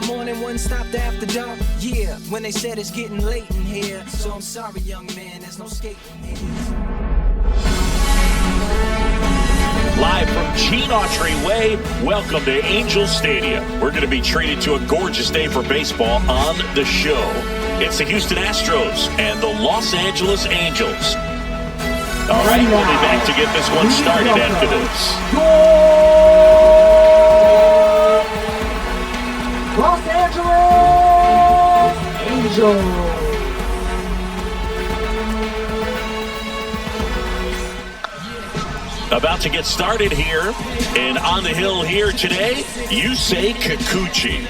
morning, one stopped after dark. Yeah, when they said it's getting late in here. So I'm sorry, young man, there's no skating here. Live from Gene Autry Way, welcome to Angel Stadium. We're going to be treated to a gorgeous day for baseball on the show. It's the Houston Astros and the Los Angeles Angels. All right, we'll be back to get this one started after this. Los Angeles Angels. About to get started here, and on the hill here today, Yusei Kikuchi.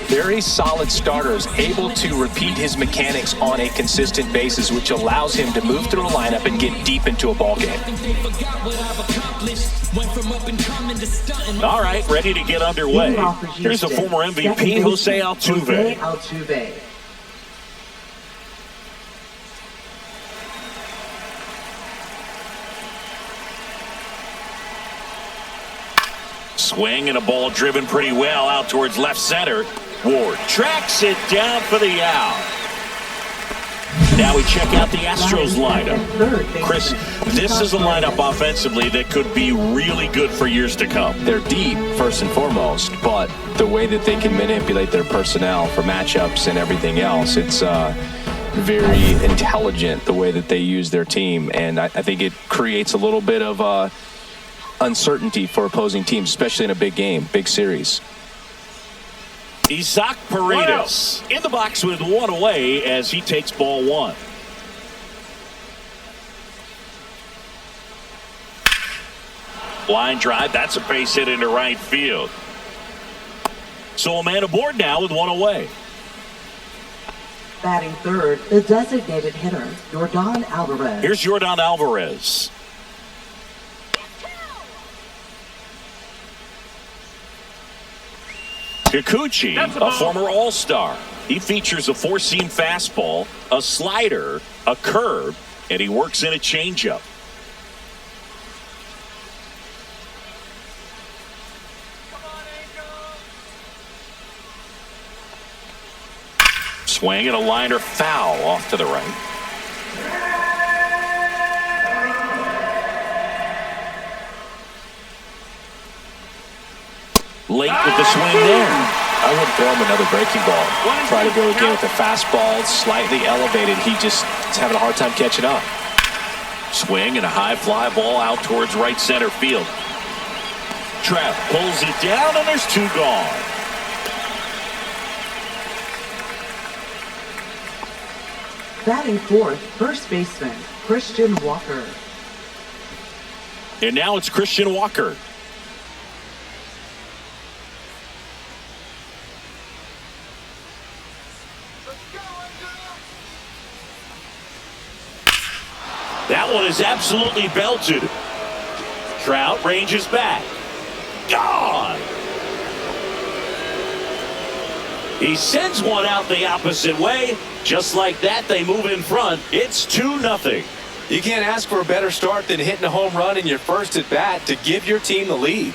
Very solid starters, able to repeat his mechanics on a consistent basis, which allows him to move through a lineup and get deep into a ball game. All right, ready to get underway. Here's the former MVP, Jose Altuve. Swing and a ball driven pretty well out towards left center. Ward tracks it down for the out. Now we check out the Astros lineup. Chris, this is a lineup offensively that could be really good for years to come. They're deep, first and foremost, but the way that they can manipulate their personnel for matchups and everything else, it's very intelligent the way that they use their team. And I think it creates a little bit of uncertainty for opposing teams, especially in a big game, big series. Isaac Paredes in the box with one away as he takes ball one. Line drive, that's a base hit into right field. So a man aboard now with one away. Batting third, the designated hitter, Yordan Alvarez. Here's Yordan Alvarez. Kikuchi, a former All-Star. He features a four-seam fastball, a slider, a curve, and he works in a changeup. Swing and a liner foul off to the right. Late with the swing there. I wouldn't throw him another breaking ball. Try to go again with the fastball, slightly elevated. He just is having a hard time catching up. Swing and a high fly ball out towards right center field. Trapp pulls it down and there's two gone. Batting fourth, first baseman, Christian Walker. And now it's Christian Walker. That one is absolutely belted. Trout ranges back. Gone! He sends one out the opposite way. Just like that, they move in front. It's 2-0. You can't ask for a better start than hitting a home run in your first at bat to give your team the lead.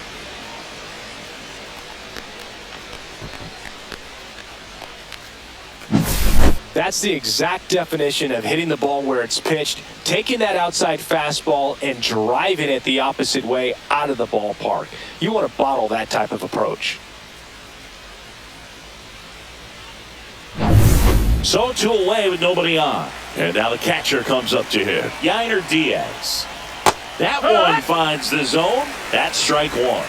That's the exact definition of hitting the ball where it's pitched, taking that outside fastball and driving it the opposite way out of the ballpark. You want to bottle that type of approach. So 2 away with nobody on. And now the catcher comes up to hit. Yainer Diaz. That one finds the zone. That's strike one.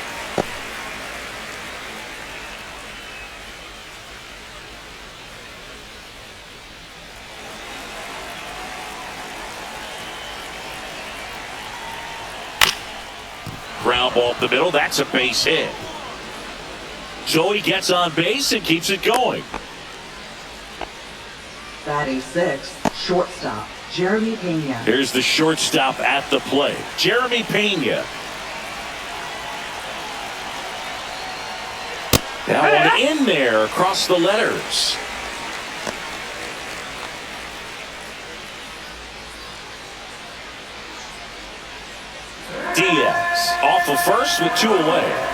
Ground ball up the middle. That's a base hit. So he gets on base and keeps it going. Batting sixth, shortstop, Jeremy Pena. Here's the shortstop at the plate, Jeremy Pena. That one in there across the letters. Diaz off of first with 2 away.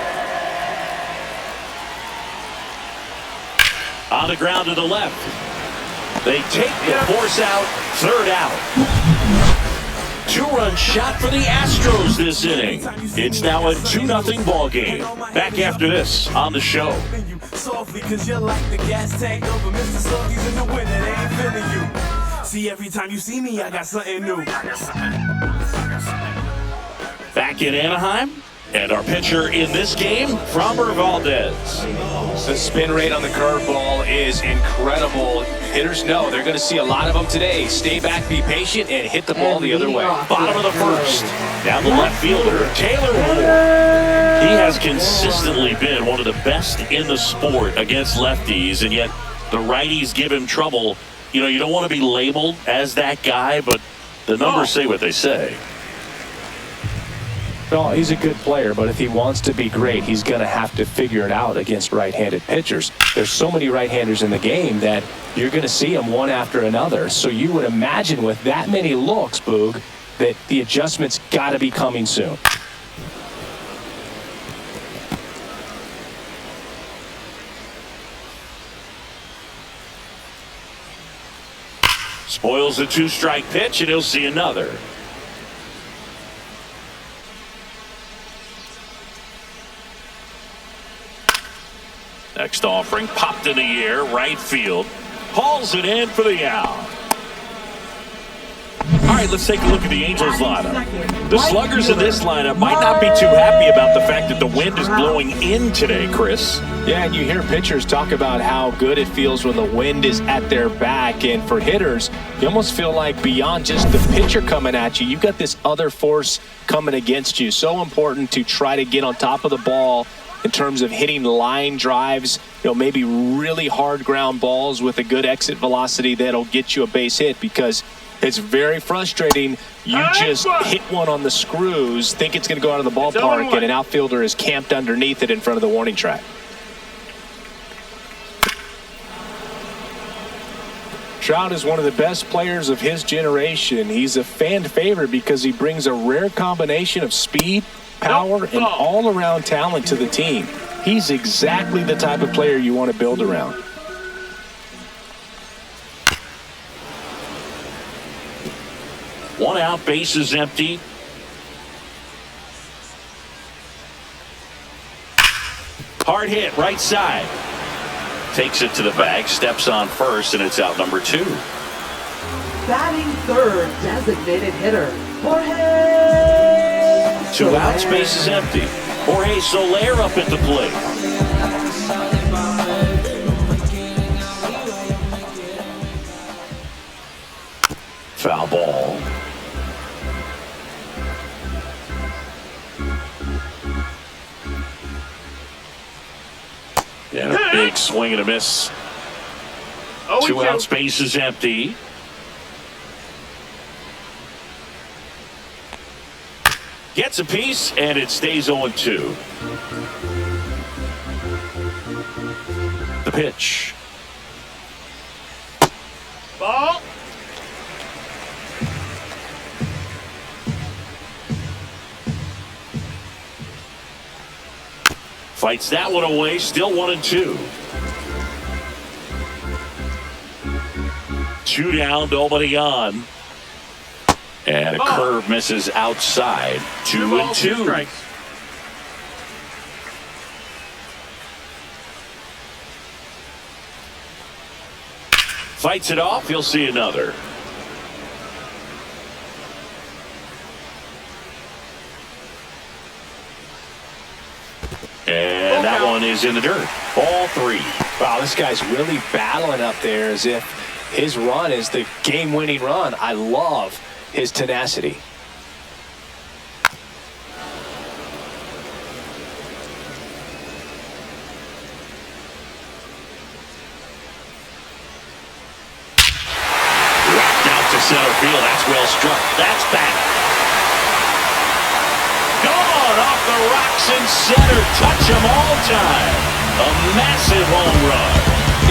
On the ground to the left. They take the force out, third out. 2-run shot for the Astros this inning. It's now a 2-0 ball game. Back after this on the show. See, every time you see me, I got something new. Back in Anaheim, and our pitcher in this game, Framber Valdez. The spin rate on the curveball is incredible. Hitters know they're going to see a lot of them today. Stay back, be patient, and hit the ball the other way. Bottom of the first. Down the left fielder, Taylor Moore. He has consistently been one of the best in the sport against lefties, and yet the righties give him trouble. You know, you don't want to be labeled as that guy, but the numbers say what they say. Well, he's a good player, but if he wants to be great, he's going to have to figure it out against right-handed pitchers. There's so many right-handers in the game that you're going to see them one after another. So you would imagine with that many looks, Boog, that the adjustment's got to be coming soon. Spoils the 2-strike pitch, and he'll see another. Next offering popped in the air, right field. Hauls it in for the out. All right, let's take a look at the Angels lineup. The sluggers in this lineup might not be too happy about the fact that the wind is blowing in today, Chris. Yeah, and you hear pitchers talk about how good it feels when the wind is at their back. And for hitters, you almost feel like beyond just the pitcher coming at you, you've got this other force coming against you. So important to try to get on top of the ball in terms of hitting line drives, maybe really hard ground balls with a good exit velocity that'll get you a base hit, because it's very frustrating. You just hit one on the screws, think it's going to go out of the ballpark, and an outfielder is camped underneath it in front of the warning track. Trout is one of the best players of his generation. He's a fan favorite because he brings a rare combination of speed, power, and all-around talent to the team. He's exactly the type of player you want to build around. One out, bases empty. Hard hit, right side. Takes it to the bag, steps on first, and it's out number 2. Batting third, designated hitter, Jorge. 2 outs, bases empty. Jorge Soler up at the plate. Foul ball. And a big swing and a miss. 2 outs, bases empty. Gets a piece, and it stays 0-2. The pitch. Ball. Fights that one away, still 1-2. 2 down, nobody on. And a curve misses outside. 2-2. Fights it off. He'll see another. And that one is in the dirt. Ball 3. Wow, this guy's really battling up there as if his run is the game-winning run. I love his tenacity. Rocked out to center field. That's well struck. That's back. Gone off the rocks in center. Touch him all time. A massive home run.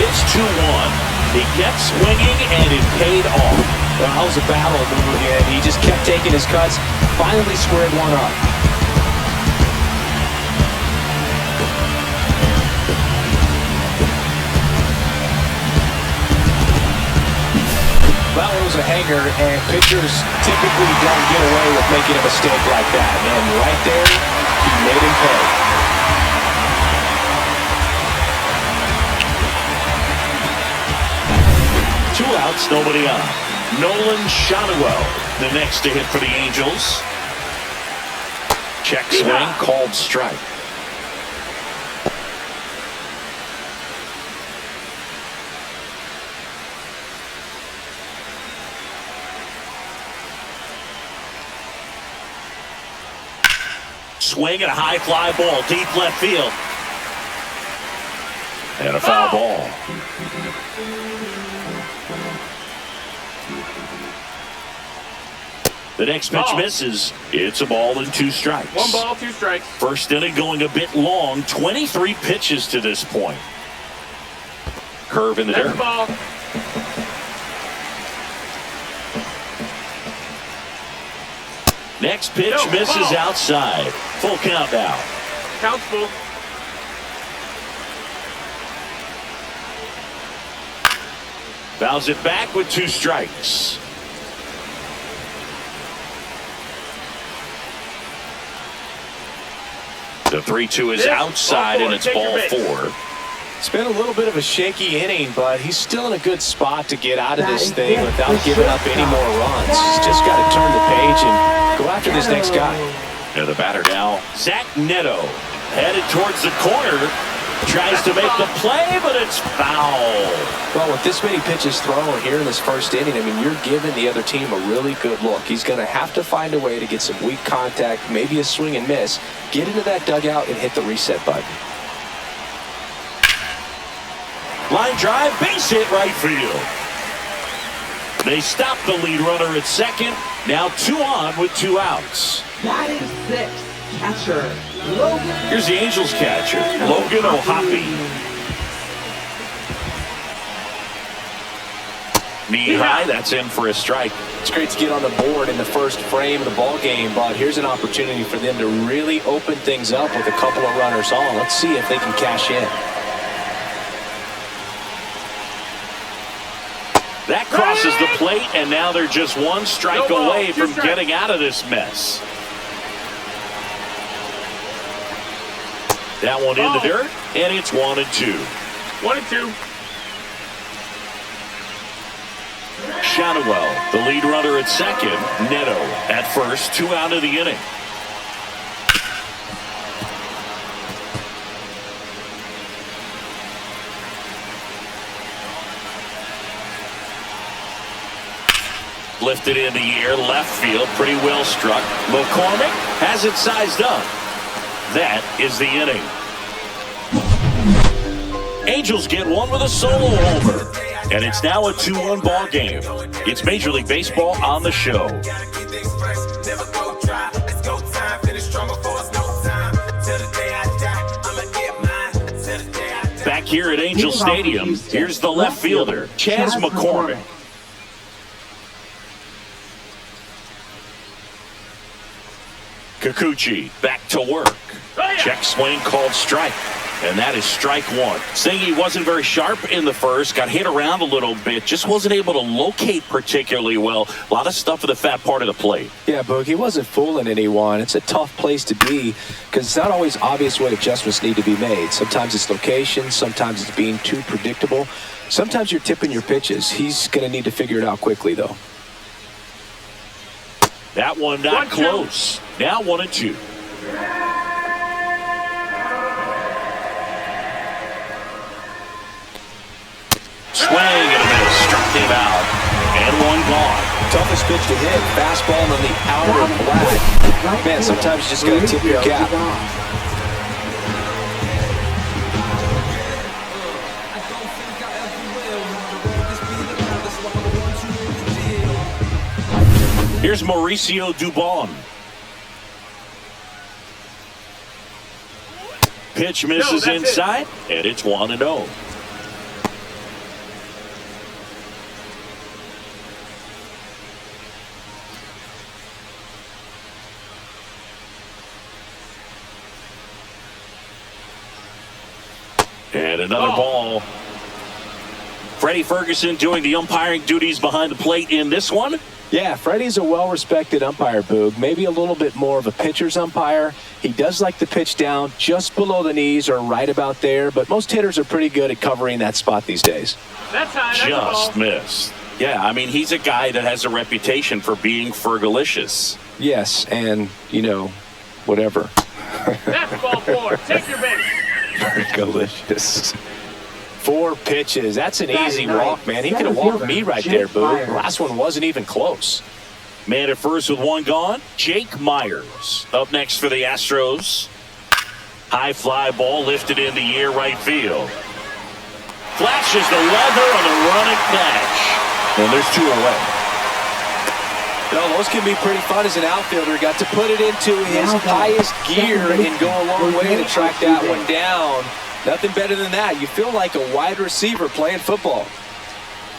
It's 2-1. He kept swinging, and it paid off. Well, that was a battle, and he just kept taking his cuts, finally squared one up. that one was a hanger, and pitchers typically don't get away with making a mistake like that. And right there, he made him pay. Two outs, nobody on. Nolan Shotwell, the next to hit for the Angels. Check swing, called strike. Swing and a high fly ball, deep left field. And a foul ball. The next pitch misses. It's a ball and 2 strikes. 1 ball, 2 strikes. First inning going a bit long. 23 pitches to this point. Curve in the dirt. Ball. Next pitch misses outside. Full count now. Count's full. Fouls it back with 2 strikes. The 3-2 is outside, and it's ball 4. It's been a little bit of a shaky inning, but he's still in a good spot to get out of this thing without giving up any more runs. He's just got to turn the page and go after this next guy. And the batter now, Zach Neto, headed towards the corner. Tries to make the play, but it's foul. Well, with this many pitches thrown here in this first inning, I mean, you're giving the other team a really good look. He's going to have to find a way to get some weak contact, maybe a swing and miss, get into that dugout and hit the reset button. Line drive, base hit right field. They stop the lead runner at second. Now 2 on with 2 outs. Batting 6th, catcher Logan. Here's the Angels catcher, Logan O'Hoppe. Knee high, that's in for a strike. It's great to get on the board in the first frame of the ball game, but here's an opportunity for them to really open things up with a couple of runners on. Let's see if they can cash in. That crosses the plate, and now they're just 1 strike away from getting out of this mess. That one in the dirt, and it's 1 and 2. 1 and 2. Shotwell, the lead runner at second. Neto at first, 2 out of the inning. Lifted in the air, left field, pretty well struck. McCormick has it sized up. That is the inning. Angels get one with a solo homer. And it's now a 2-1 ball game. It's Major League Baseball on the show. Back here at Angel Stadium, here's the left fielder, Chas McCormick. Kikuchi back to work. Check swing called strike. And that is strike 1. Saying he wasn't very sharp in the first, got hit around a little bit, just wasn't able to locate particularly well. A lot of stuff in the fat part of the plate. Yeah, Boog, he wasn't fooling anyone. It's a tough place to be because it's not always obvious what adjustments need to be made. Sometimes it's location, sometimes it's being too predictable. Sometimes you're tipping your pitches. He's going to need to figure it out quickly, though. That one not close. Now 1 and 2. Swing and a miss. Struck him out. And 1 gone. Toughest pitch to hit. Fastball on the outer black. Man, sometimes you just got to tip your cap. Here's Mauricio Dubon. Pitch misses inside, and it's 1-0. And another ball. Freddie Ferguson doing the umpiring duties behind the plate in this one. Yeah, Freddie's a well-respected umpire, Boog. Maybe a little bit more of a pitcher's umpire. He does like to pitch down just below the knees or right about there, but most hitters are pretty good at covering that spot these days. That's high. That's Just missed. Yeah, I mean, he's a guy that has a reputation for being Fergalicious. Yes, and, whatever. That's ball 4. Take your base. Fergalicious. 4 pitches. That's an easy night, walk, man. He could have walked me right there, Boog. The last one wasn't even close. Man at first with one gone. Jake Myers up next for the Astros. High fly ball lifted in the air right field. Flashes the leather on the running catch. And there's 2 away. Those can be pretty fun as an outfielder. Got to put it into his highest gear and go a long way to track that one down. Nothing better than that. You feel like a wide receiver playing football.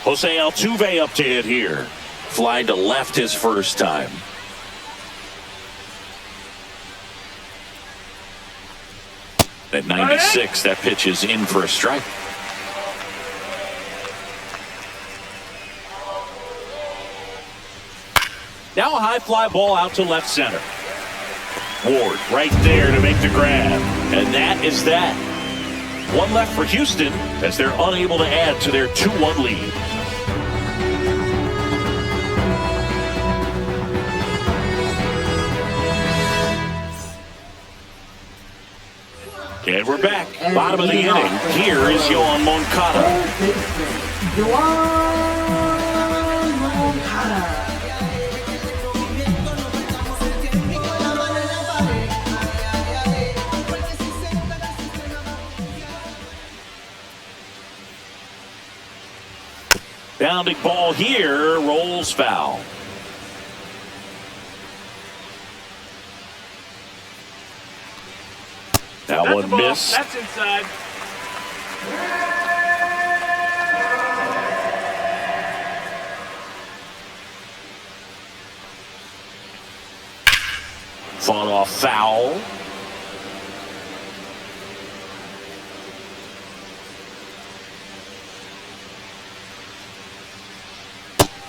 Jose Altuve up to hit here. Flying to left his first time. At 96, that pitch is in for a strike. Now a high fly ball out to left center. Ward right there to make the grab. And that is that. One left for Houston as they're unable to add to their 2-1 lead. And we're back. Bottom of the inning. Here is Yoan Moncada. Bounding ball here, rolls foul. That one missed. That's inside. Fought off foul.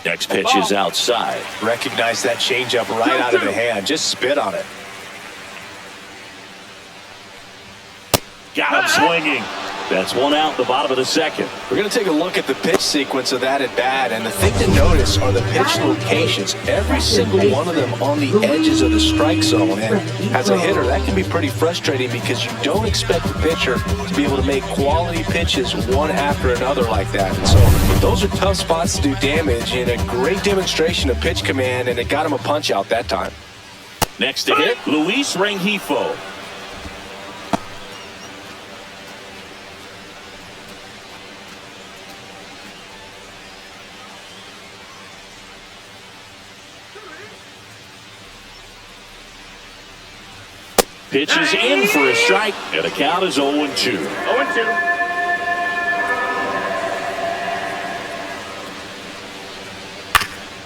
Next pitch is outside. Recognize that changeup right out of the hand. Just spit on it. Got him swinging. That's one out, the bottom of the second. We're going to take a look at the pitch sequence of that at bat, and the thing to notice are the pitch locations. Every single one of them on the edges of the strike zone. And as a hitter, that can be pretty frustrating because you don't expect the pitcher to be able to make quality pitches one after another like that. And so those are tough spots to do damage, and a great demonstration of pitch command, and it got him a punch out that time. Next to hit, Luis Rengifo. Pitch is in for a strike, and the count is 0-2. 0-2.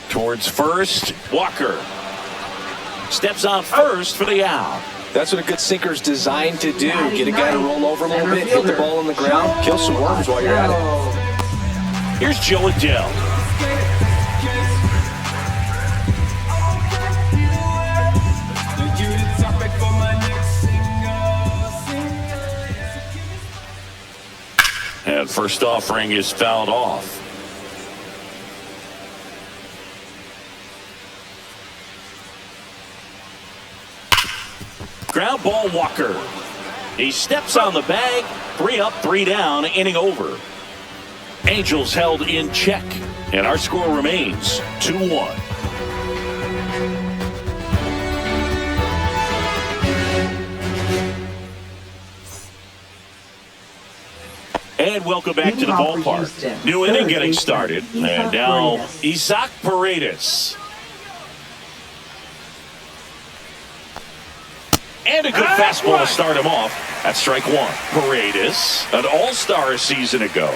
Towards first, Walker. Steps on first for the out. That's what a good sinker's designed to do. Get a guy to roll over a little bit, hit the ball on the ground, kill some worms while you're at it. Here's Joe Adele. And first offering is fouled off. Ground ball, Walker. He steps on the bag. 3 up, 3 down, inning over. Angels held in check, and our score remains 2-1. And welcome back to the ballpark. New inning getting started. And now Isaac Paredes. And a good fastball to start him off. That's strike 1. Paredes, an all-star a season ago,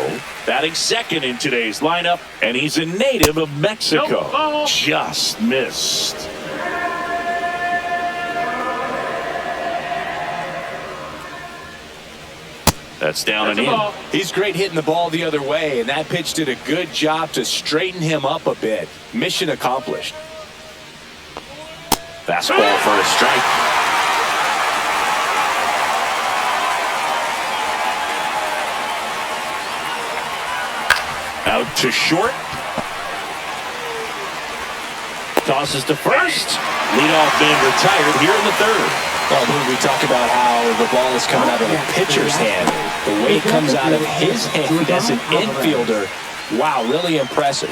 batting second in today's lineup, and he's a native of Mexico. Just missed. That's down and in. Ball. He's great hitting the ball the other way, and that pitch did a good job to straighten him up a bit. Mission accomplished. Fastball for a strike. Out to short. Tosses to first. Leadoff man retired here in the third. Well, when we talk about how the ball is coming out of the pitcher's hand, the way it comes out of his hand as an infielder, wow, really impressive.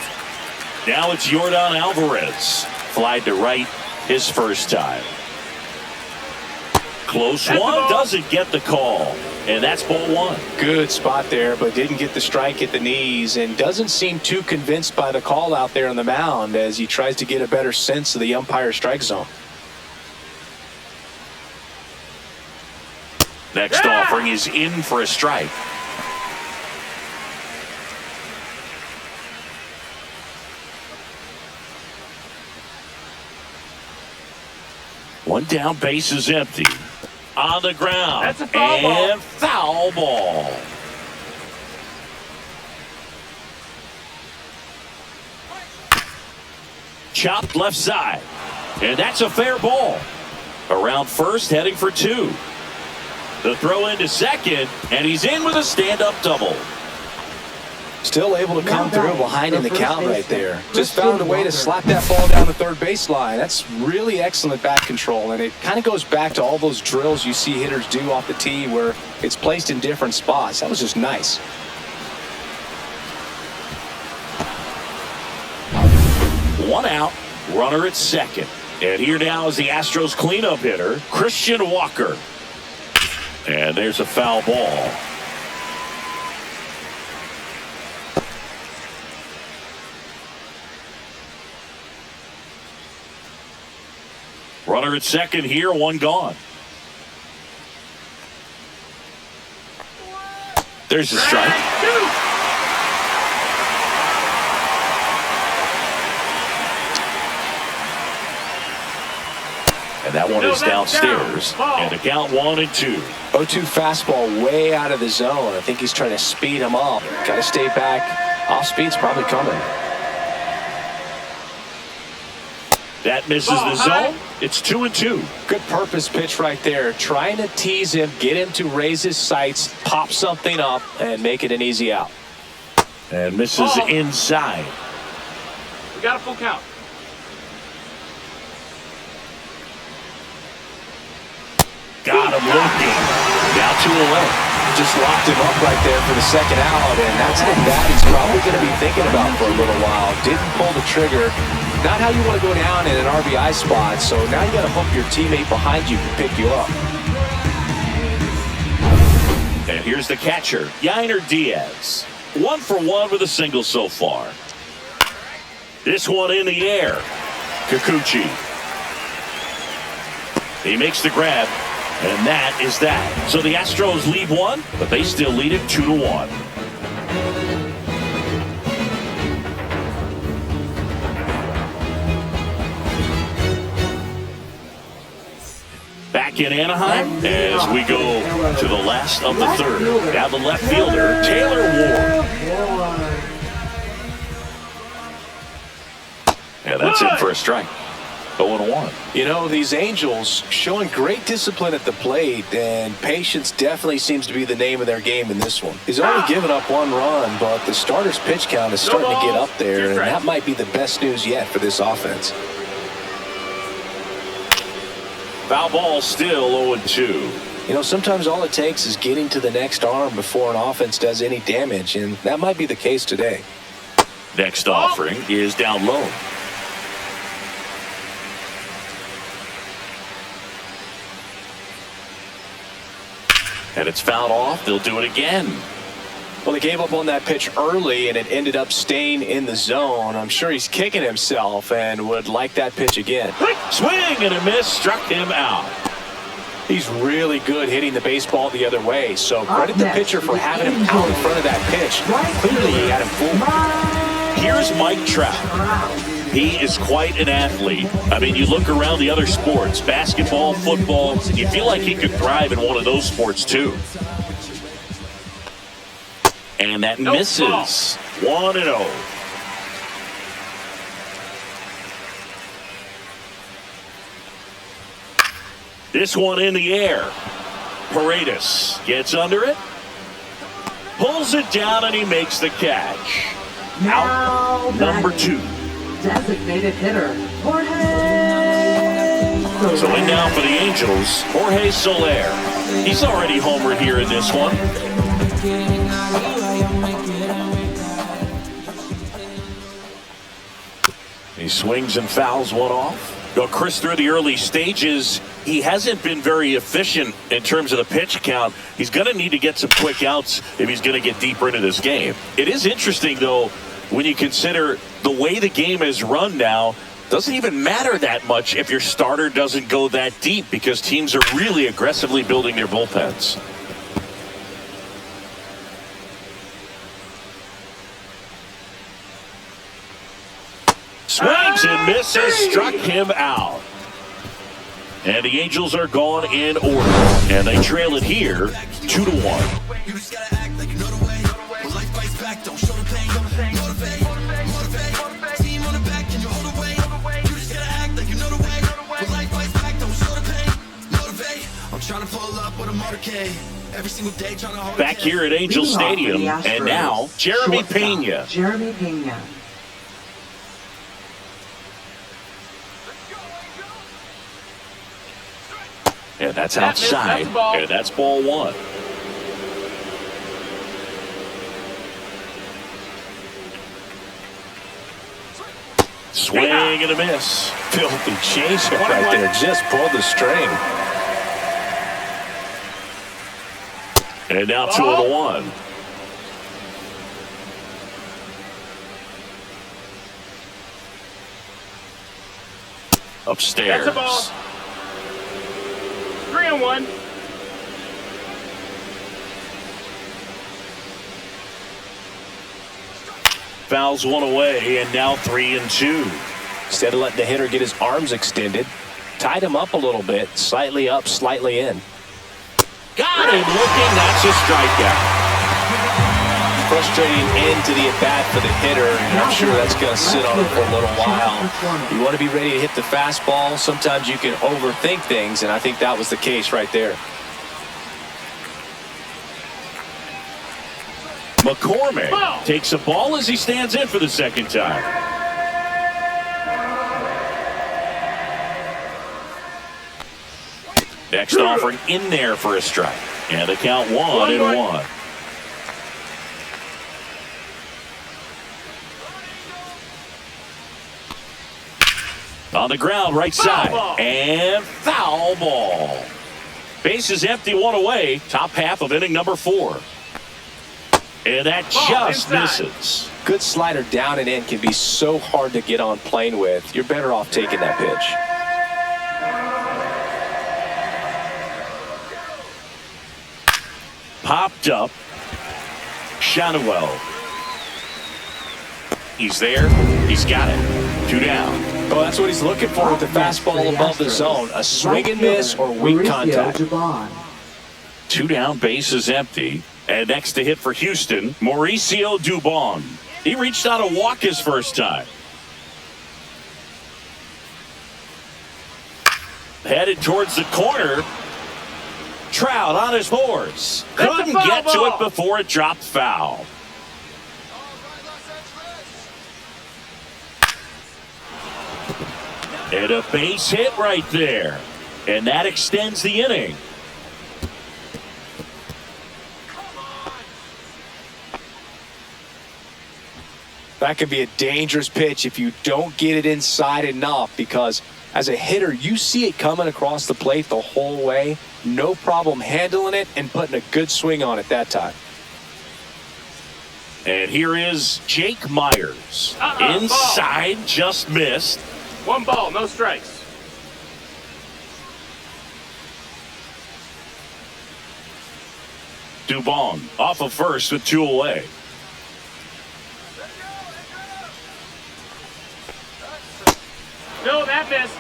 Now it's Yordan Alvarez. Flied to right his first time. Close one, doesn't get the call. And that's ball one. Good spot there, but didn't get the strike at the knees and doesn't seem too convinced by the call out there on the mound as he tries to get a better sense of the umpire's strike zone. Next offering is in for a strike. One down, base is empty. On the ground. That's a foul ball. And foul ball. Chopped left side. And that's a fair ball. Around first, heading for two. The throw into second, and he's in with a stand-up double. Still able to come through behind in the count right there. Just found a way to slap that ball down the third baseline. That's really excellent bat control, and it kind of goes back to all those drills you see hitters do off the tee where it's placed in different spots. That was just nice. One out, runner at second. And here now is the Astros cleanup hitter, Christian Walker. And there's a foul ball. Runner at second here, one gone. There's the strike. And that one is downstairs. And the count 1-2. 0-2 fastball way out of the zone. I think he's trying to speed him up. Got to stay back. Off speed's probably coming. That misses the zone. It's 2-2. Good purpose pitch right there. Trying to tease him, get him to raise his sights, pop something up, and make it an easy out. And misses inside. We got a full count. Got him looking. Now 2-11. Just locked him up right there for the second out, and that's an at-bat he's probably going to be thinking about for a little while. Didn't pull the trigger. Not how you want to go down in an RBI spot, so now you got to hope your teammate behind you can pick you up. And here's the catcher, Yainer Diaz. 1 for 1 with a single so far. This one in the air. Kikuchi. He makes the grab. And that is that. So the Astros lead one, but they still lead it 2-1. Back in Anaheim as we go to the last of the third. Now the left fielder, Taylor Ward. And that's it for a strike. 0-1. You know, these Angels showing great discipline at the plate, and patience definitely seems to be the name of their game in this one. He's only given up 1 run, but the starter's pitch count is starting to get up there, and that might be the best news yet for this offense. Foul ball still 0-2. You know, sometimes all it takes is getting to the next arm before an offense does any damage, and that might be the case today. Next offering is down low. And it's fouled off. They'll do it again. Well, they gave up on that pitch early, and it ended up staying in the zone. I'm sure he's kicking himself and would like that pitch again. Swing and a miss, struck him out. He's really good hitting the baseball the other way, so credit the pitcher for having him out in front of that pitch. Clearly, he had him fooled. Here's Mike Trout. He is quite an athlete. I mean, you look around the other sports, basketball, football, you feel like he could thrive in one of those sports too. And that misses. 1-0. This one in the air. Paredes gets under it. Pulls it down, and he makes the catch. Out number 2. Designated hitter, Jorge. So in now for the Angels, Jorge Soler. He's already homered here in this one. He swings and fouls one off. Well, Chris, through the early stages, he hasn't been very efficient in terms of the pitch count. He's going to need to get some quick outs if he's going to get deeper into this game. It is interesting, though, when you consider the way the game is run now. Doesn't even matter that much if your starter doesn't go that deep, because teams are really aggressively building their bullpens. Swings and misses, struck him out. And the Angels are gone in order, and they trail it here 2-1. Back here at Angel Stadium, and now Jeremy Pena. Jeremy Pena. And that's outside, and that's ball 1. Swing and a miss. Filthy changeup right there. Just pulled the string. And now 2-1. Upstairs. That's a ball. 3-1. Fouls one away, and now 3-2. Instead of letting the hitter get his arms extended, tied him up a little bit, slightly up, slightly in. Got him looking. That's a strikeout. Frustrating end to the at-bat for the hitter, and I'm sure that's going to sit on him for a little while. You want to be ready to hit the fastball. Sometimes you can overthink things, and I think that was the case right there. McCormick takes a ball as he stands in for the second time. Next offering in there for a strike. And the count 1-1. On the ground, right side. And foul ball. Base is empty, one away. Top half of inning number 4. And that just misses. Good slider down and in can be so hard to get on plane with. You're better off taking that pitch. Popped up. Shanuel. He's there. He's got it. 2 down. Oh, that's what he's looking for with the fastball above the zone. A swing and miss or weak contact. 2 down, base is empty. And next to hit for Houston, Mauricio Dubon. He reached out a walk his first time. Headed towards the corner. Trout on his horse. Couldn't get to it before it dropped foul. And a base hit right there. And that extends the inning. That could be a dangerous pitch if you don't get it inside enough, because as a hitter, you see it coming across the plate the whole way. No problem handling it and putting a good swing on it that time. And here is Jake Myers. Inside, ball. Just missed. 1 ball, no strikes. Dubon off of first with 2 away. No, that missed.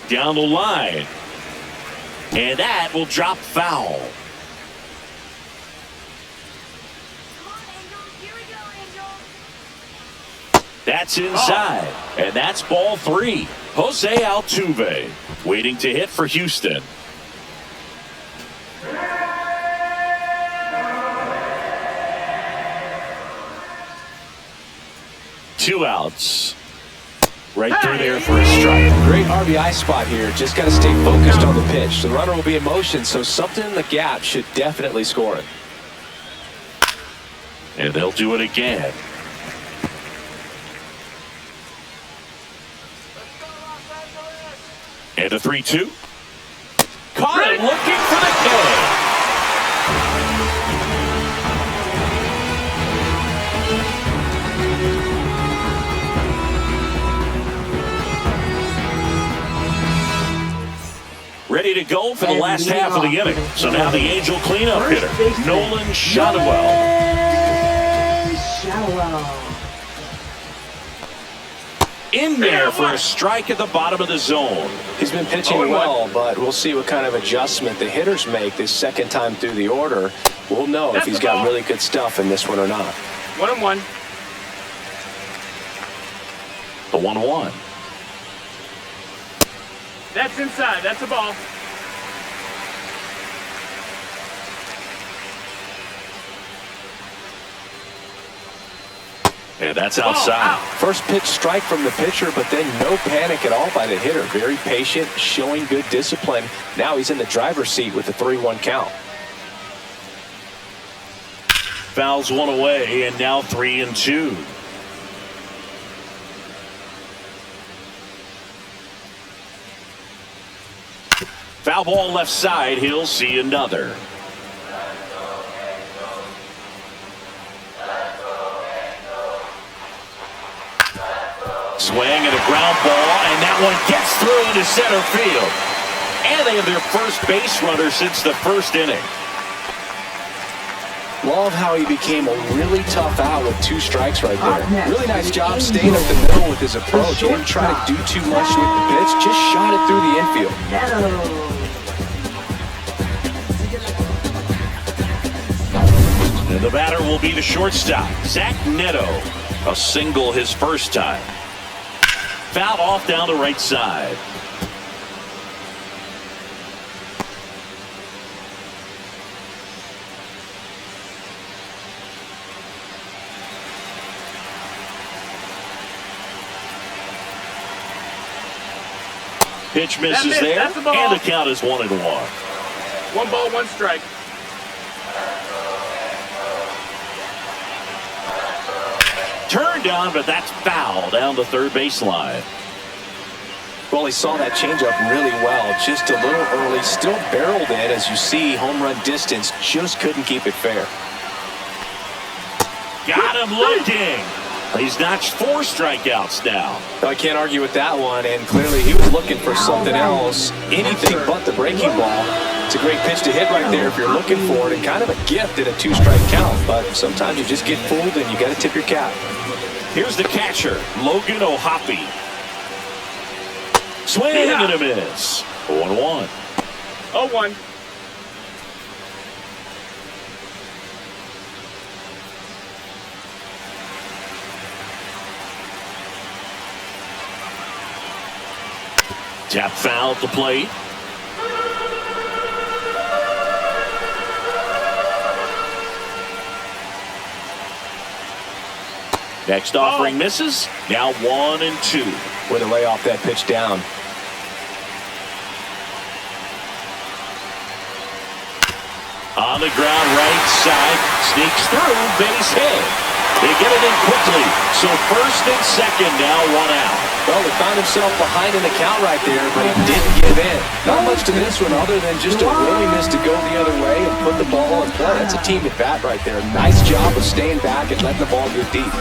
Down the line. And that will drop foul. That's inside, and that's ball 3. Jose Altuve waiting to hit for Houston. Two outs. Right through there for a strike. Great RBI spot here. Just got to stay focused on the pitch. The runner will be in motion, so something in the gap should definitely score it. And they'll do it again. And a 3-2. Caught it, looking for the K. Ready to go for the last half of the inning. So now the Angel cleanup hitter, Nolan Shadowell. In there for a strike at the bottom of the zone. He's been pitching well, but we'll see what kind of adjustment the hitters make this second time through the order. We'll know if he's got really good stuff in this one or not. 1-1. The 1-1. That's inside. That's a ball. And that's outside. First pitch strike from the pitcher, but then no panic at all by the hitter. Very patient, showing good discipline. Now he's in the driver's seat with the 3-1 count. Fouls one away, and now 3-2. Foul ball left side. He'll see another. Swing and a ground ball, and that one gets through into center field. And they have their first base runner since the first inning. Love how he became a really tough out with 2 strikes right there. Really nice job staying up the middle with his approach. He didn't try to do too much with the pitch, just shot it through the infield. And the batter will be the shortstop, Zach Neto. A single his first time. Fouled off down the right side. Pitch misses there, and the count is 1-1. 1 ball, 1 strike. Turned on, but that's foul down the third baseline. Well, he saw that changeup really well. Just a little early, still barreled in. As you see, home run distance, just couldn't keep it fair. Got him looking. He's notched 4 strikeouts now. I can't argue with that one, and clearly he was looking for something else. Anything but the breaking ball. It's a great pitch to hit right there if you're looking for it, and kind of a gift at a 2-strike count. But sometimes you just get fooled and you got to tip your cap. Here's the catcher, Logan O'Hoppe. Swing and a miss. 1-1. 0-1. Tap foul at the plate. Next offering misses. Now 1-2. Way to lay off that pitch down. On the ground, right side. Sneaks through. Base hit. They get it in quickly. So first and second, now 1 out. Well, he found himself behind in the count right there, but he didn't give in. Not much to this one other than just a willingness to go the other way and put the ball in play. That's a team at bat right there. Nice job of staying back and letting the ball go deep.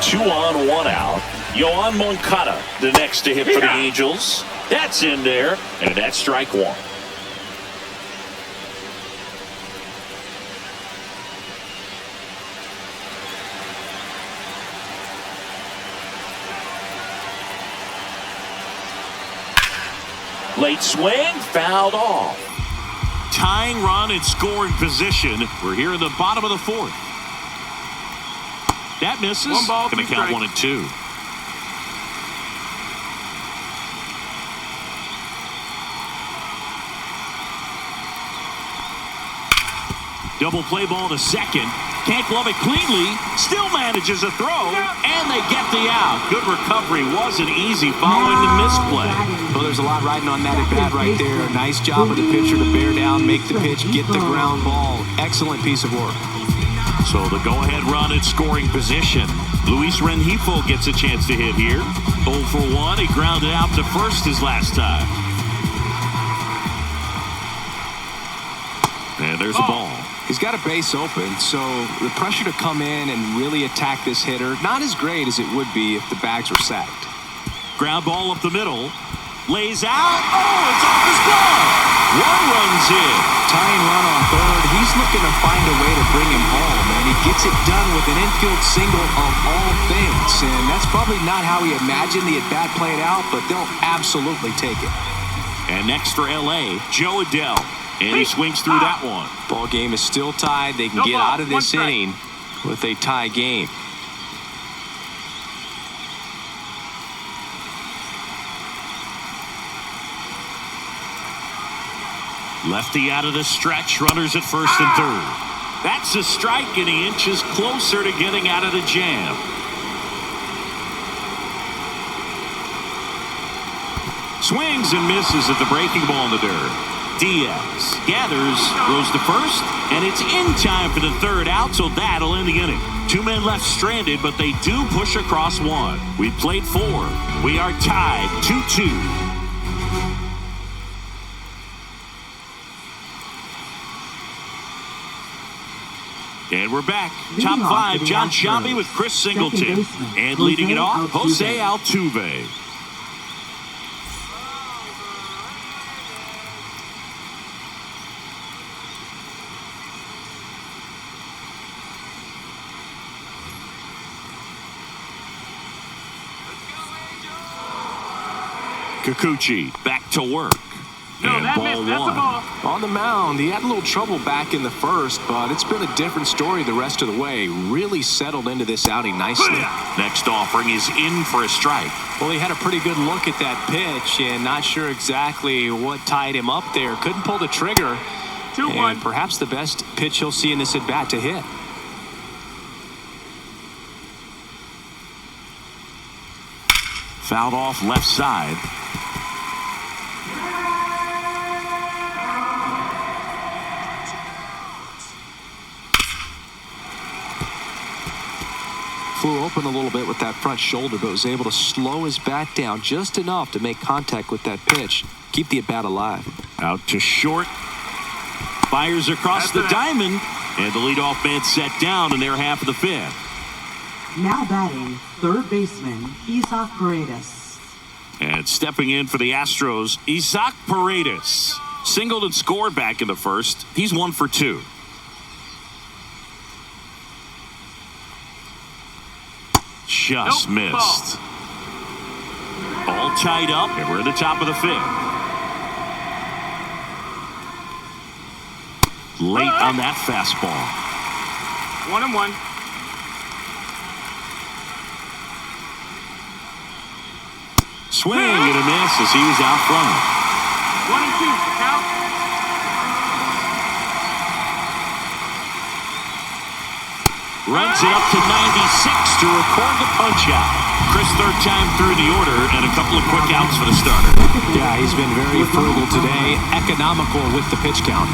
2 on, 1 out. Yoan Moncada, the next to hit for the Angels. That's in there, and that's strike 1. Late swing, fouled off. Tying run in scoring position. We're here in the bottom of the fourth. That misses. One ball, Going to two count strikes. 1 and 2. Double play ball to second. Can't glove it cleanly. Still manages a throw. And they get the out. Good recovery. Wasn't easy following the misplay. Well, there's a lot riding on that at bat right there. Nice job of the pitcher to bear down, make the pitch, get the ground ball. Excellent piece of work. So the go-ahead run at scoring position. Luis Rengifo gets a chance to hit here. 0 for 1. He grounded out to first his last time. And there's a ball. He's got a base open, so the pressure to come in and really attack this hitter, not as great as it would be if the bags were sacked. Ground ball up the middle. Lays out. Oh, it's off his glove. 1 runs in. Tying run on third. He's looking to find a way to bring him home, and he gets it done with an infield single of all things. And that's probably not how he imagined the at-bat played out, but they'll absolutely take it. And next for L.A., Joe Adell. And he swings through that one. Ball game is still tied. They can No get ball, out of 1 this strike. inning with a tie game. Lefty out of the stretch. Runners at first and third. That's a strike, and he inches closer to getting out of the jam. Swings and misses at the breaking ball in the dirt. Diaz gathers, goes to first, and it's in time for the third out, so that'll end the inning. 2 men left stranded, but they do push across 1. We played 4. We are tied 2-2. And we're back. Top 5, John Sciambi with Chris Singleton. And leading it off, Jose Altuve. Kikuchi back to work. No, And that ball missed. That's a 1. ball. On the mound, he had a little trouble back in the first, but it's been a different story the rest of the way. Really settled into this outing nicely. Next offering is in for a strike. Well, he had a pretty good look at that pitch and not sure exactly what tied him up there. Couldn't pull the trigger. 2-1. And perhaps the best pitch he'll see in this at-bat to hit. Fouled off left side. Flew open a little bit with that front shoulder, but was able to slow his bat down just enough to make contact with that pitch. Keep the at-bat alive. Out to short. Fires across the diamond. And the leadoff man set down in their half of the 5th. Now batting, third baseman, Isaac Paredes. And stepping in for the Astros, Isaac Paredes. Singled and scored back in the first. He's 1 for 2. Just missed. All tied up, and we're at the top of the 5th. Late on that fastball. 1-1. Swing and a miss as he was out front. 1-2. The count. Runs it up to 96 to record the punch-out. Chris, third time through the order, and a couple of quick outs for the starter. Yeah, he's been very frugal today. Economical with the pitch count.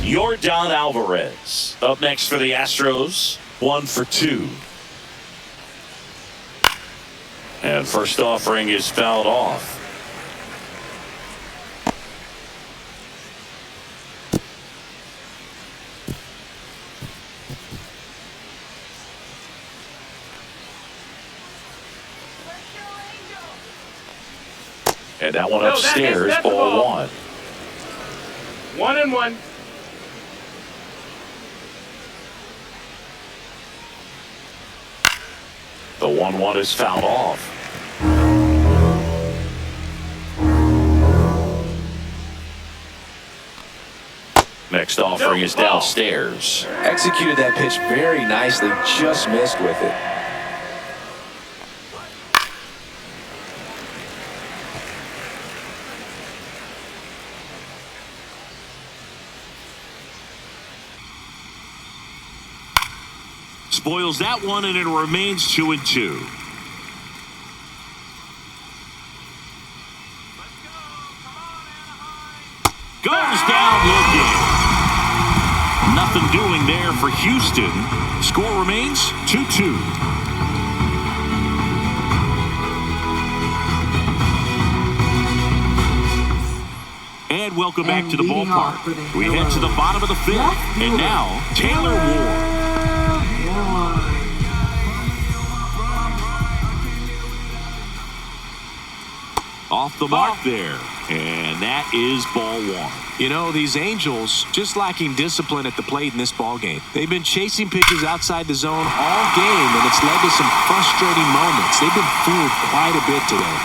Yordan Alvarez up next for the Astros. 1 for 2. And first offering is fouled off. And that one upstairs, ball 1. 1-1. The 1-1 is fouled off. Next offering is downstairs. Executed that pitch very nicely, just missed with it. Spoils that one, and it remains 2-2. Goes down looking. Nothing doing there for Houston. Score remains 2-2. And welcome back to the ballpark. We head to the bottom of the fifth. And now, Taylor Ward. Off the mark there. And that is ball one. You know, these Angels just lacking discipline at the plate in this ball game. They've been chasing pitches outside the zone all game, and it's led to some frustrating moments. They've been fooled quite a bit today.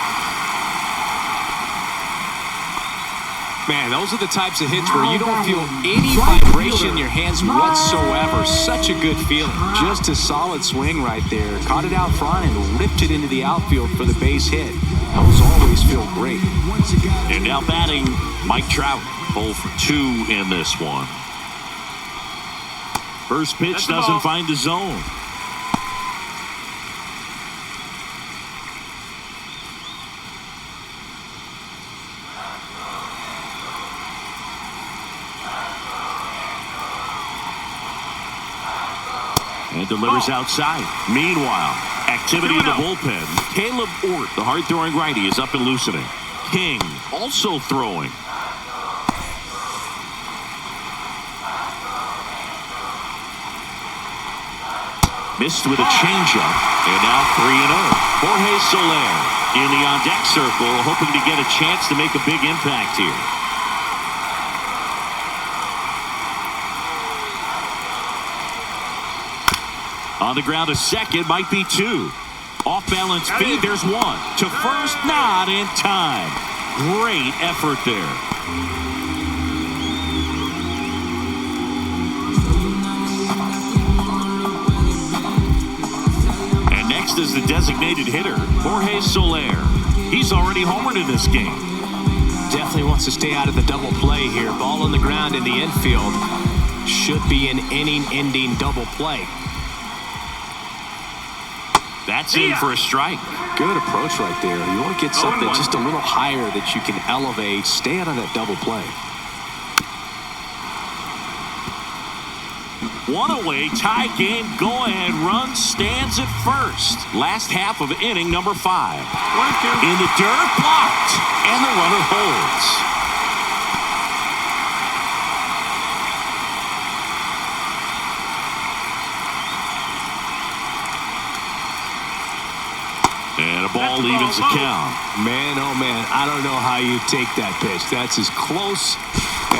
Man, those are the types of hits where you don't feel any vibration in your hands whatsoever. Such a good feeling. Just a solid swing right there. Caught it out front and ripped it into the outfield for the base hit. Those always feel great. And now batting, Mike Trout. 0 for 2 in this one. First pitch doesn't find the zone. And delivers outside. Meanwhile, activity in the bullpen. Caleb Ort, the hard-throwing righty, is up and loosening. King also throwing. Missed with a changeup, and now 3-0. Jorge Soler in the on-deck circle, hoping to get a chance to make a big impact here. On the ground, a second, might be 2. Off-balance feed, there's 1. To first, not in time. Great effort there. And next is the designated hitter, Jorge Soler. He's already homered in this game. Definitely wants to stay out of the double play here. Ball on the ground in the infield. Should be an inning-ending double play. That's in for a strike. Good approach right there. You want to get something just a little higher that you can elevate. Stay out of that double play. One away, tie game, go-ahead run stands at first. Last half of inning number 5. In the dirt, blocked, and the runner holds. And a ball evens the count. Man, oh man, I don't know how you take that pitch. That's as close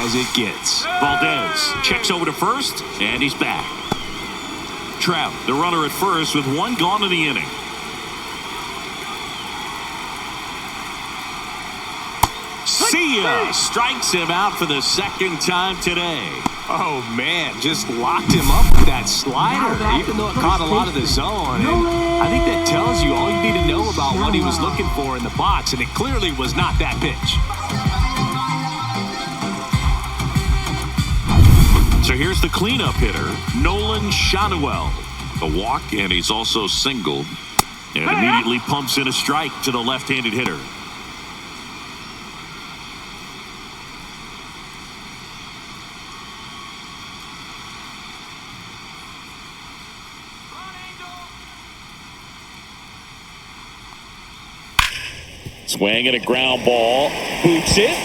as it gets. Valdez checks over to first, and he's back. Trout, the runner at first, with 1 gone in the inning. See ya! Strikes him out for the second time today. Oh man, just locked him up with that slider, even though it caught a lot of the zone. And I think that tells you all you need to know about what he was looking for in the box, and it clearly was not that pitch. So here's the cleanup hitter, Nolan Schanuel. A walk, and he's also singled. And immediately pumps in a strike to the left-handed hitter. Swing and a ground ball. Boots it.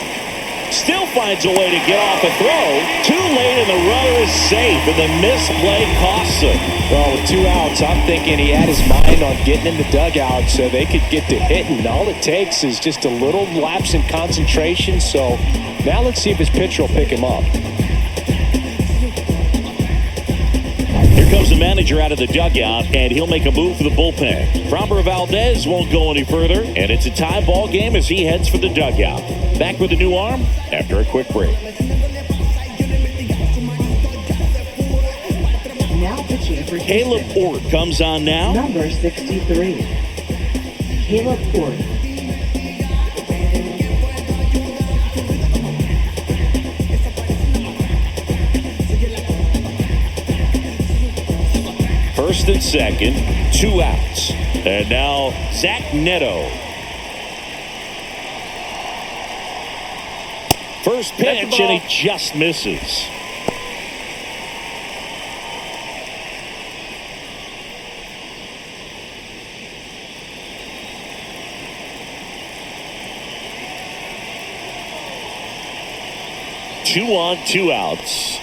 Still finds a way to get off a throw. Too late, and the runner is safe, and the misplay costs him. Well, with 2 outs, I'm thinking he had his mind on getting in the dugout so they could get to hitting. All it takes is just a little lapse in concentration. So now let's see if his pitcher will pick him up. Here comes the manager out of the dugout, and he'll make a move for the bullpen. Framber Valdez won't go any further, and it's a tie ball game as he heads for the dugout. Back with a new arm after a quick break. Now pitching for Caleb Ort comes on now. number 63. Caleb Ort. First and second, 2 outs. And now Zach Neto. First pitch, and he just misses. Two on, 2 outs.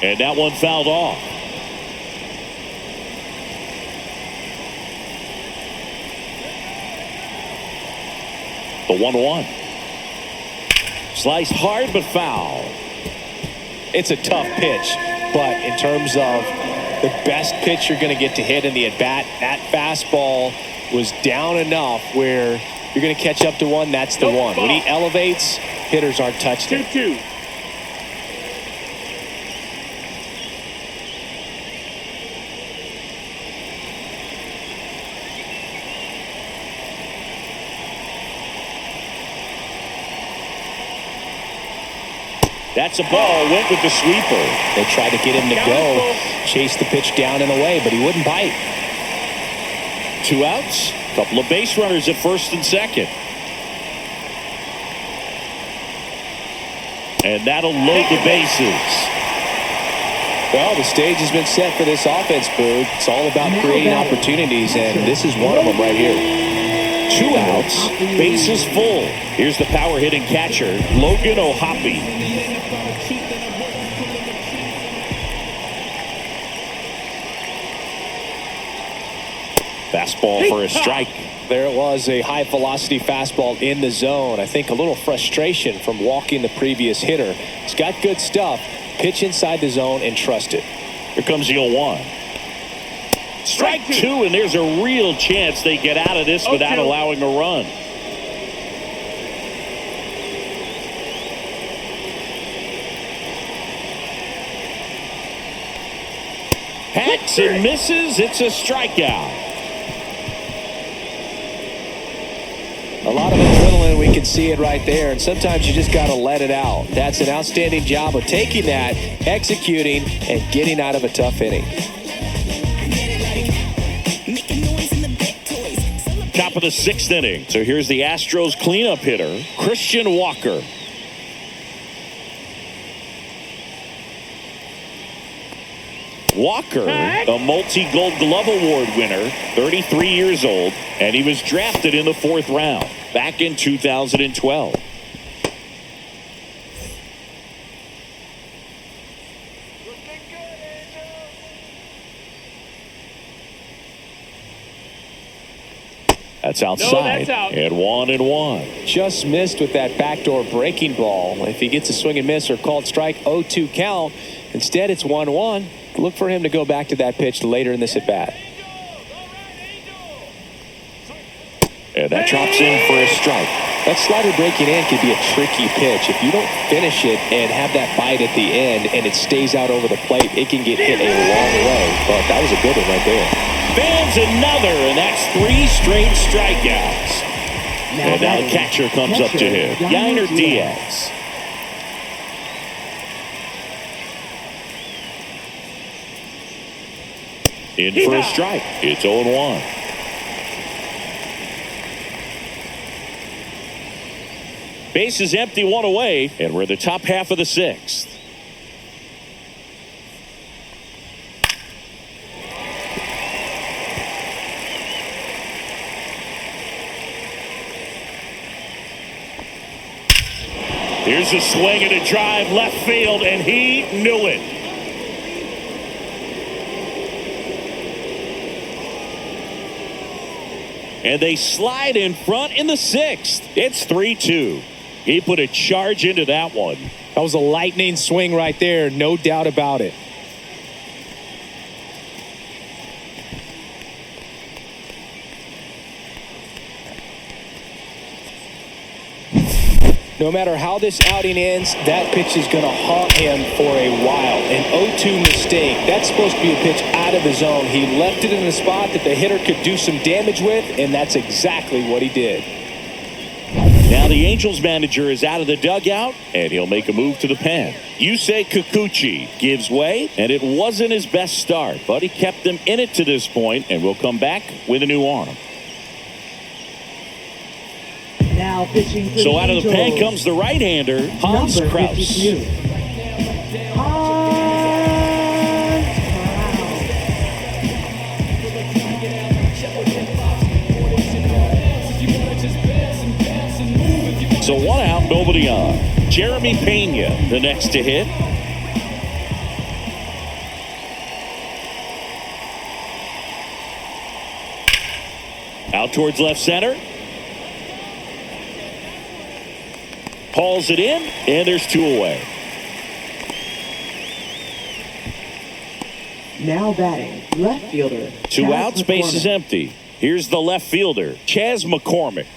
And that one fouled off. The 1-1. Sliced hard but foul. It's a tough pitch, but in terms of the best pitch you're going to get to hit in the at-bat, that fastball was down enough where you're going to catch up to one, that's the one. When he elevates, hitters aren't touched it. 2-2. That's a ball. Went with the sweeper. They tried to get him to go, chase the pitch down and away, but he wouldn't bite. 2 outs. Couple of base runners at first and second. And that'll load the bases. Well, the stage has been set for this offense, Boog. It's all about creating opportunities, and this is one of them right here. 2 outs. Bases full. Here's the power hitting catcher, Logan O'Hoppe. Fastball for a strike. There it was, a high velocity fastball in the zone. I think a little frustration from walking the previous hitter. It's got good stuff. Pitch inside the zone and trust it. Here comes the 0-1. Strike 2, and there's a real chance they get out of this without allowing a run. Hacks and misses. It's a strikeout. A lot of adrenaline, we can see it right there, and sometimes you just got to let it out. That's an outstanding job of taking that, executing, and getting out of a tough inning. Top of the 6th inning. So here's the Astros cleanup hitter, Christian Walker. Walker, a multi-Gold Glove Award winner, 33 years old, and he was drafted in the 4th round back in 2012. That's outside. No, that's out. And 1-1. Just missed with that backdoor breaking ball. If he gets a swing and miss or called strike, 0-2 count. Instead, it's 1-1. Look for him to go back to that pitch later in this at bat. And that drops in for a strike. That slider breaking in can be a tricky pitch. If you don't finish it and have that bite at the end and it stays out over the plate, it can get hit a long way. But that was a good one right there. Fans another, and that's 3 straight strikeouts. And now the catcher comes up to him, Yainer Diaz. In for a strike. It's 0-1. Base is empty, 1 away, and we're the top half of the 6th. Here's a swing and a drive left field, and he knew it. And they slide in front in the 6th. It's 3-2. He put a charge into that one. That was a lightning swing right there, no doubt about it. No matter how this outing ends, that pitch is going to haunt him for a while. An 0-2 mistake. That's supposed to be a pitch out of the zone. He left it in a spot that the hitter could do some damage with, and that's exactly what he did. Now the Angels manager is out of the dugout, and he'll make a move to the pen. Yusei Kikuchi gives way, and it wasn't his best start, but he kept them in it to this point, and will come back with a new arm. Now pitching for So the out of the Angels, pen comes the right-hander, Hans number Kraus. 52. So 1 out, nobody on. Jeremy Pena, the next to hit. Out towards left center. Hauls it in, and there's 2 away. Now batting, left fielder. 2 Chas out, space is McCormick. empty. Here's the left fielder, Chas McCormick.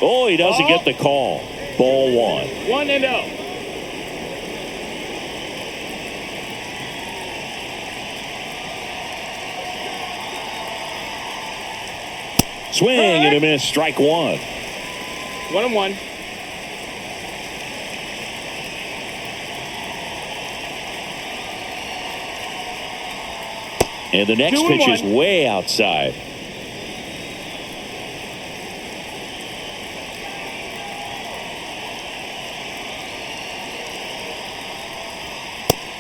Oh, he doesn't get the call. Ball 1. 1-0. Swing and a miss, strike 1. 1-1. And the next 2-1. pitch is way outside.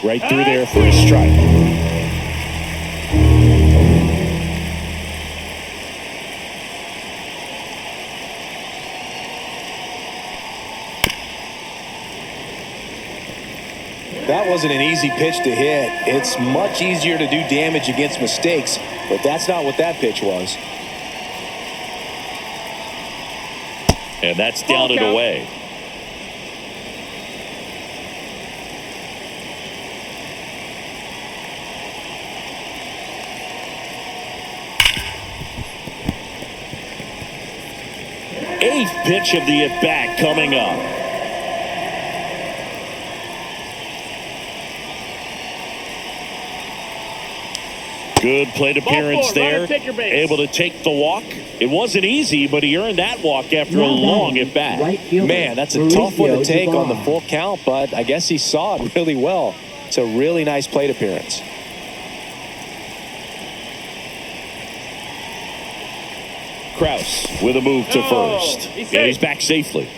Right through there for a strike. That wasn't an easy pitch to hit. It's much easier to do damage against mistakes, but that's not what that pitch was. And that's down and away. Eighth pitch of the at-bat coming up. Good plate appearance there. Able to take the walk. It wasn't easy, but he earned that walk after a long at bat. Right fielder, Man, that's a tough one to take on the Duval. full count, but I guess he saw it really well. It's a really nice plate appearance. Kraus with a move to first. he's And he's safe. back safely.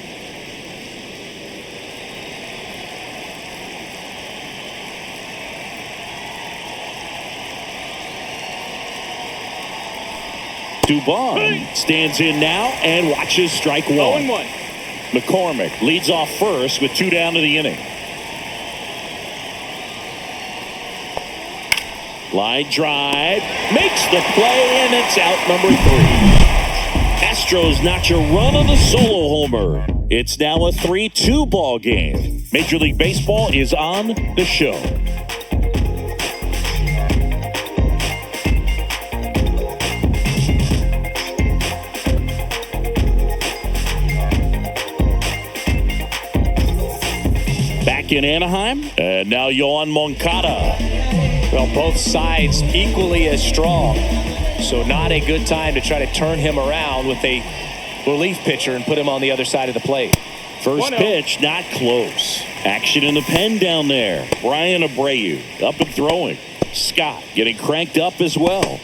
Dubon stands in now and watches strike 1. 0-1. McCormick leads off first with 2 down to the inning. Line drive, makes the play, and it's out number 3. Astros notch a run on the solo homer. It's now a 3-2 ball game. Major League Baseball is on the show. Back in Anaheim, and now Yohan Moncada. Well, both sides equally as strong. So not a good time to try to turn him around with a relief pitcher and put him on the other side of the plate. First pitch, not close. Action in the pen down there. Brian Abreu up and throwing. Scott getting cranked up as well.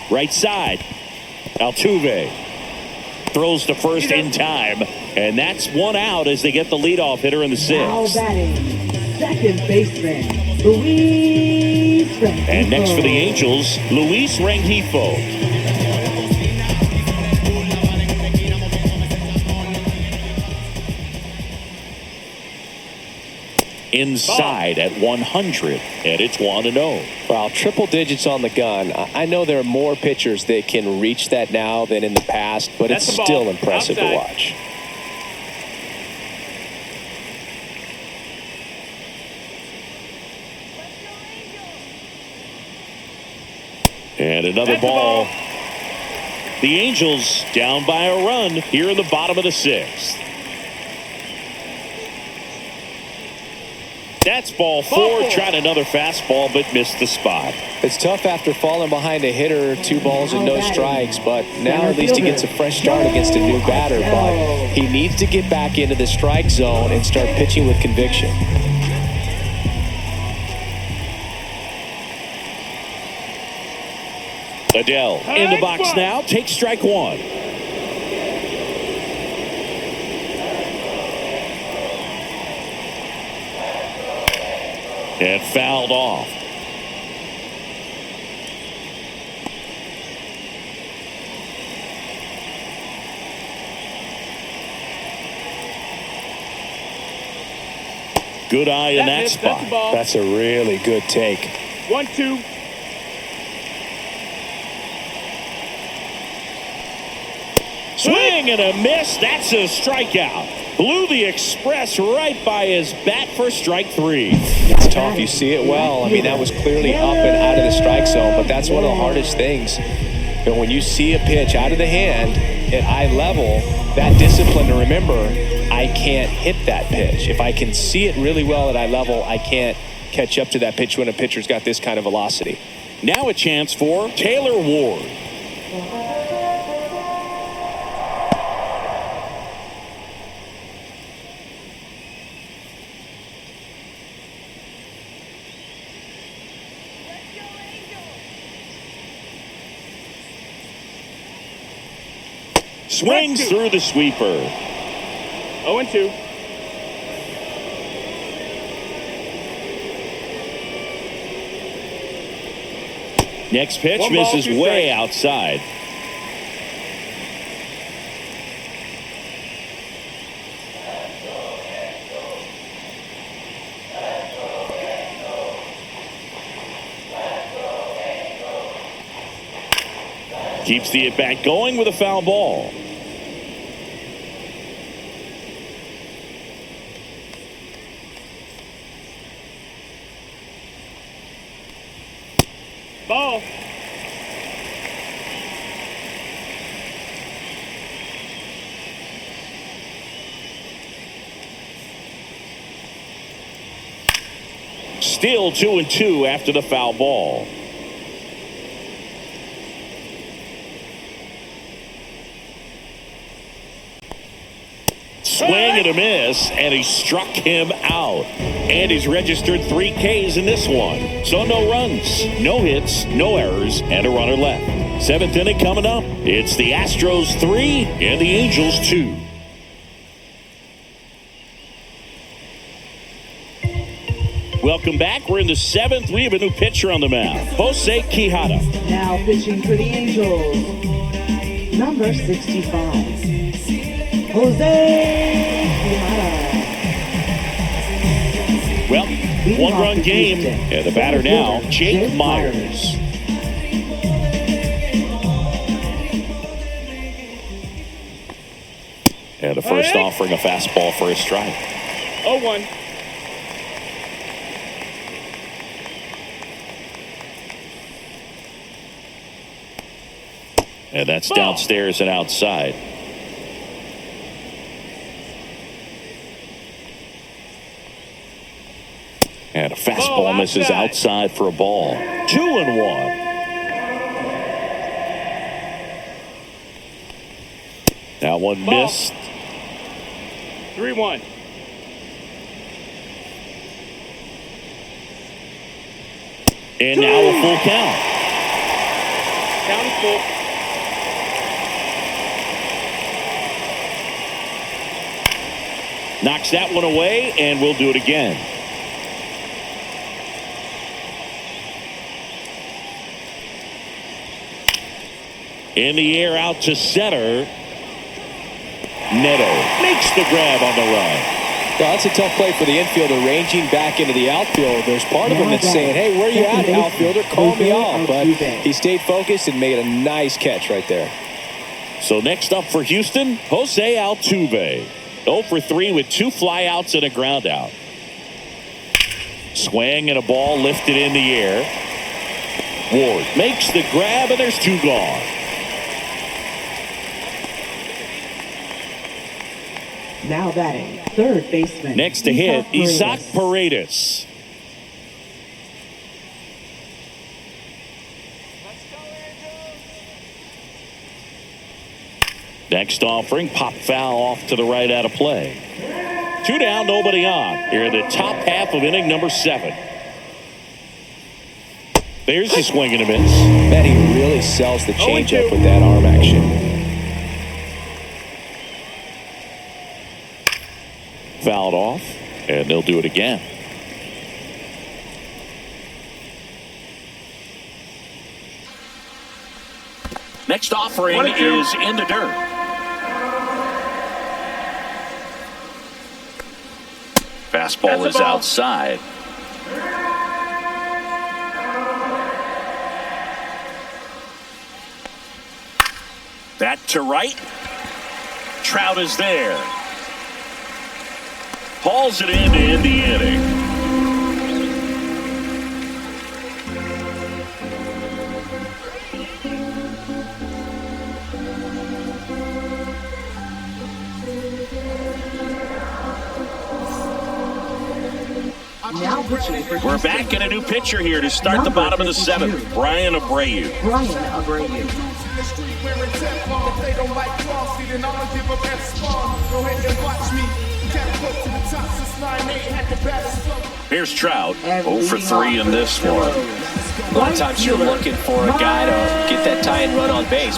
Right side. Altuve throws to first in time, and that's 1 out as they get the leadoff hitter in the 6th. Now batting, second baseman, Luis Rengifo. And next for the Angels, Luis Rengifo. Inside at 100, and it's 1-0. Well, triple digits on the gun. I know there are more pitchers that can reach that now than in the past, but it's still impressive to watch. And another ball. The Angels down by a run here in the bottom of the 6th. That's ball 4. Tried another fastball, but missed the spot. It's tough after falling behind a hitter, 2 balls and no strikes, but now at least he gets a fresh start against a new batter. But he needs to get back into the strike zone and start pitching with conviction. Adele in the box now, takes strike 1. And fouled off. Good eye in that spot. That's a really good take. 1-2. Swing and a miss. That's a strikeout. Blew the express right by his bat for strike 3. It's tough. You see it well. I mean, that was clearly up and out of the strike zone, but that's one of the hardest things. You know, when you see a pitch out of the hand at eye level, that discipline to remember, I can't hit that pitch. If I can see it really well at eye level, I can't catch up to that pitch when a pitcher's got this kind of velocity. Now a chance for Taylor Ward. Swings through the sweeper. 0-2. Next pitch misses way outside. Keeps the at-bat going with a foul ball. Ball. Still 2-2 after the foul ball. Swing and a miss, and he struck him out. And he's registered 3 Ks in this one. So no runs, no hits, no errors, and a runner left. 7th inning coming up. It's the Astros 3 and the Angels 2. Welcome back. We're in the 7th. We have a new pitcher on the mound, Jose Quijada. Now pitching for the Angels, number 65, Jose Quijada. Well, 1-run game, and the batter now, Jake Myers. And the first offering a fastball for a strike. 0-1. And that's downstairs and outside. And a fastball misses outside for a ball. 2-1. That one missed. 3-1. And now a full count. Count is full. Knocks that one away, and we'll do it again. In the air out to center. Neto makes the grab on the run. Yeah, that's a tough play for the infielder, ranging back into the outfield. There's part of him that's saying, hey, where you at, outfielder? Call me off. But he stayed focused and made a nice catch right there. So next up for Houston, Jose Altuve. 0 for 3 with 2 flyouts and a ground out. Swing and a ball lifted in the air. Ward makes the grab, and there's 2 gone. Now batting, third baseman. Next to hit, Isaac Paredes. Next offering, pop foul off to the right out of play. 2 down, nobody on. Here in the top half of inning number 7. There's your swing and a miss. Man, he really sells the changeup with that arm action. Fouled off, and they'll do it again. Next offering is in the dirt. Fastball is outside. That to right. Trout is there. Hauls it in to end the inning. We're back in a new pitcher here to start the bottom of the 7th. Brian Abreu. Here's Trout. 0 for 3 in this one. A lot of times you're looking for a guy to get that tying run on base.